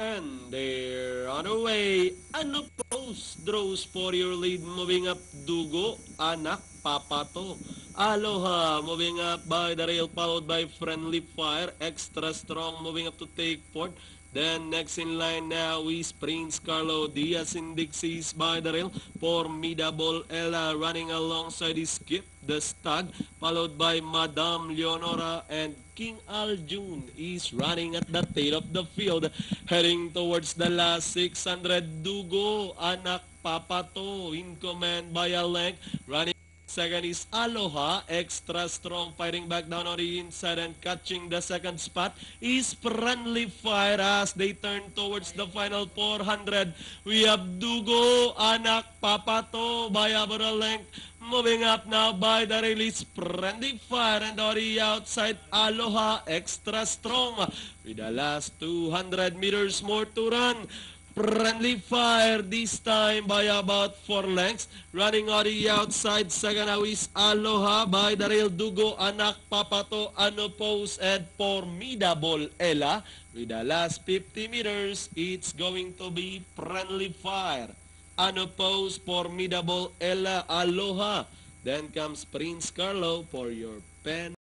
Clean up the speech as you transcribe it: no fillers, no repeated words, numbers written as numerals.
And they're on their way. Ano post draws for your lead. Moving up, Dugo, Anak, Papato. Aloha, moving up by the rail, followed by Friendly Fire. Extra Strong, moving up to take fourth. Then next in line now is Prince Carlo Diaz in Dixies by the rail. Formidable Ella running alongside his Skip, the Stag, followed by Madame Leonora, and King Aljun is running at the tail of the field, heading towards the last 600. Dugo, Anak, Papato in command by a length, running second is Aloha, Extra Strong, fighting back down on the inside and catching the second spot is Friendly Fire as they turn towards the final 400. We have Dugo, Anak, Papato by about a length. Moving up now by the release, Friendly Fire, and on the outside, Aloha, Extra Strong. With the last 200 meters more to run. Friendly Fire this time by about 4 lengths. Running on the outside, second now is Aloha by the rail, Dugo, Anak, Papato, Unopposed, and Formidable Ella. With the last 50 meters, it's going to be Friendly Fire, Unopposed, Formidable Ella, Aloha. Then comes Prince Carlo for your pen.